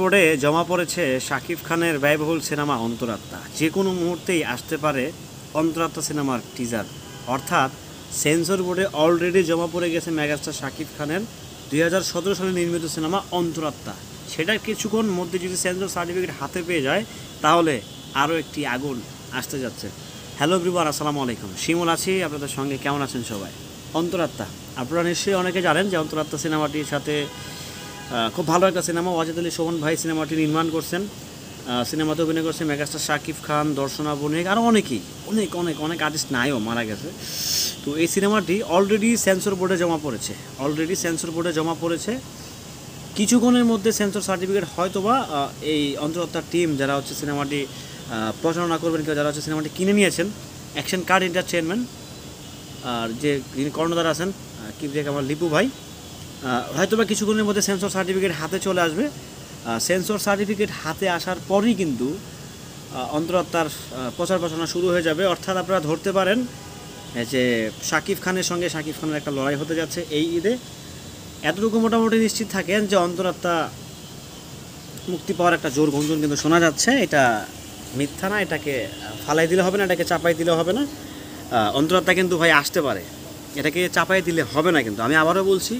বোর্ডে জমা পড়েছে শাকিব খানের ব্যয়বহুল সিনেমা অন্তরাত্মা। যে কোনো মুহূর্তেই আসতে পারে অন্তরাত্মা সিনেমার টিজার। অর্থাৎ সেন্সর বোর্ডে অলরেডি জমা পড়ে গেছে মেগাস্টার শাকিব খানের 2017 সালে নির্মিত সিনেমা অন্তরাত্মা। সেটা কিছুক্ষণ মধ্যে যদি সেন্সর সার্টিফিকেট হাতে পেয়ে যায় তাহলে আরও একটি আগুন আসতে যাচ্ছে। হ্যালো এভরিওয়ান, আসসালামু আলাইকুম। শিমুল আছি আপনাদের সঙ্গে। কেমন আছেন সবাই? অন্তরাত্মা আপনারা নিশ্চয়ই অনেকে জানেন যে অন্তরাত্মা সিনেমাটির সাথে খুব ভালো একটা সিনেমা ওয়াজেদ আলী শোভন ভাই সিনেমাটি নির্মাণ করছেন। সিনেমাতে অভিনয় করছে মেগাস্টার শাকিব খান, দর্শনা বণিক, আরও অনেকেই, অনেক আর্টিস্ট নাইও মারা গেছে। তো এই সিনেমাটি অলরেডি সেন্সর বোর্ডে জমা পড়েছে। কিছুক্ষণের মধ্যে সেন্সর সার্টিফিকেট হয়তোবা এই অন্তরাত্মার টিম যারা হচ্ছে সিনেমাটি প্রচারণা করবেন কিংবা যারা হচ্ছে সিনেমাটি কিনে নিয়েছেন, অ্যাকশন কার্ড এন্টারটেনমেন্ট আর যে যিনি কর্ণধার আছেন কিবরিয়া কামাল লিপু ভাই, হয়তোবা কিছুক্ষণের মধ্যে সেন্সর সার্টিফিকেট হাতে চলে আসবে। সেন্সর সার্টিফিকেট হাতে আসার পরই কিন্তু অন্তরাত্মার প্রচার প্রচারণা শুরু হয়ে যাবে। অর্থাৎ আপনারা ধরতে পারেন যে শাকিব খানের সঙ্গে শাকিব খানের একটা লড়াই হতে যাচ্ছে এই ঈদে। এতটুকু মোটামুটি নিশ্চিত থাকেন যে অন্তরাত্মা মুক্তি পাওয়ার একটা জোর গুঞ্জন কিন্তু শোনা যাচ্ছে। এটা মিথ্যা না, এটাকে ফালাই দিলে হবে না, এটাকে চাপাই দিলে হবে না। অন্তরাত্মা কিন্তু ভাই আসতে পারে, এটাকে চাপাই দিলে হবে না। কিন্তু আমি আবারও বলছি,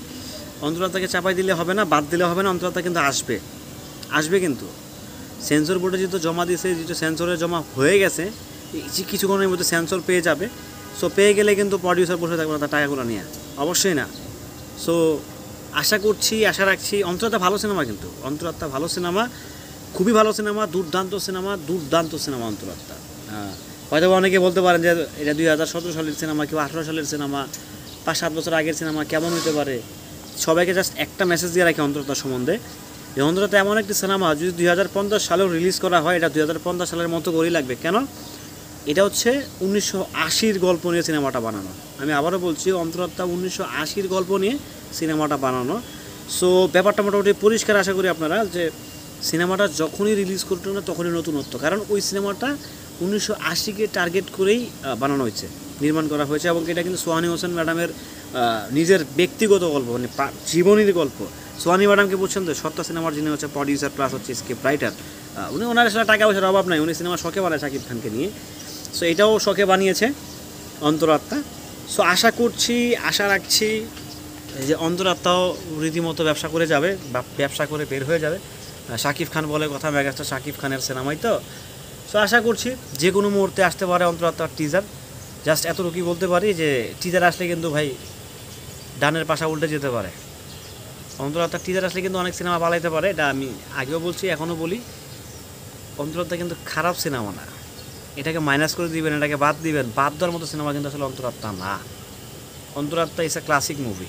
অন্তরাত্মাকে চাপাই দিলে হবে না, বাদ দিলে হবে না, অন্তরাত্মা কিন্তু আসবে কিন্তু সেন্সর বোর্ডে যেহেতু জমা দিয়েছে, যেহেতু সেন্সরে জমা হয়ে গেছে, কিছুক্ষণের মধ্যে সেন্সর পেয়ে যাবে। সো পেয়ে গেলে কিন্তু প্রডিউসার বসে থাকবে না তার টাকাগুলো নিয়ে, অবশ্যই না। সো আশা রাখছি অন্তরাত্মা ভালো সিনেমা, কিন্তু অন্তরাত্মা ভালো সিনেমা, খুবই ভালো সিনেমা, দুর্দান্ত সিনেমা অন্তরাত্মা। হয়তো অনেকে বলতে পারেন যে এটা 2017 সালের সিনেমা, কেউ 18 সালের সিনেমা, 5-7 বছর আগের সিনেমা, কেমন হতে পারে। সবাইকে জাস্ট একটা মেসেজ দিয়ে রাখি অন্তরাত্মা সম্বন্ধে, এই অন্তরাত্মা এমন একটি সিনেমা যদি 2050 সালেও রিলিজ করা হয়, এটা 2050 সালের মতো করেই লাগবে। কেন? এটা হচ্ছে 1980-র গল্প নিয়ে সিনেমাটা বানানো। আমি আবারও বলছি, অন্তরাত্মা 1980-র গল্প নিয়ে সিনেমাটা বানানো। সো ব্যাপারটা মোটামুটি পরিষ্কার। আশা করি আপনারা যে সিনেমাটা যখনই রিলিজ করতো না তখনই নতুনত্ব, কারণ ওই সিনেমাটা 1980-কে টার্গেট করেই বানানো হয়েছে, নির্মাণ করা হয়েছে। এবং এটা কিন্তু সোহানী হোসেন ম্যাডামের নিজের ব্যক্তিগত গল্প, মানে জীবনীর গল্প। সোহানী ম্যাডামকে বুঝছেন তো, সত্তা সিনেমার যিনি হচ্ছে প্রডিউসার প্লাস হচ্ছে স্ক্রিপ্ট রাইটার। ওনার আসলে টাকা পয়সার অভাব নাই, উনি সিনেমা শখে বানায় শাকিব খানকে নিয়ে। সো এটাও শখে বানিয়েছে অন্তরাত্মা। সো আশা রাখছি যে অন্তরাত্মাও রীতিমতো ব্যবসা করে যাবে বা ব্যবসা করে বের হয়ে যাবে। শাকিব খান বলে কথা, মেগাস্টার শাকিব খানের সিনেমাই তো। সো আশা করছি যে কোনো মুহূর্তে আসতে পারে অন্তরাত্মার টিজার। জাস্ট এতটুকুই বলতে পারি যে টিজার আসলে কিন্তু ভাই ডানের পাশা উল্টে যেতে পারে। অন্তরাত্মার টিজার আসলে কিন্তু অনেক সিনেমা পালাইতে পারে, এটা আমি আগেও বলছি, এখনও বলি। অন্তরাত্মা কিন্তু খারাপ সিনেমা না, এটাকে মাইনাস করে দিবেন, এটাকে বাদ দিবেন, বাদ দেওয়ার মতো সিনেমা কিন্তু আসলে অন্তরাত্মা না। অন্তরাত্মা ইস এ ক্লাসিক মুভি।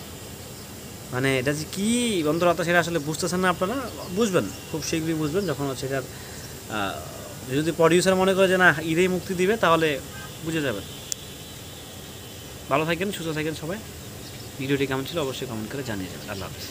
মানে এটা যে কী অন্তরাত্মা সেটা আসলে বুঝতেছেন না আপনারা, বুঝবেন, খুব শীঘ্রই বুঝবেন যখন হচ্ছে এটার যদি প্রডিউসার মনে করে যে না ঈদেই মুক্তি দিবে, তাহলে বুঝে যাবেন। ভালো থাকেন, সুস্থ থাকেন সবাই। ভিডিওটি কেমন ছিল অবশ্যই কমেন্ট করে জানিয়ে যাবেন। আল্লাহ হাফিজ।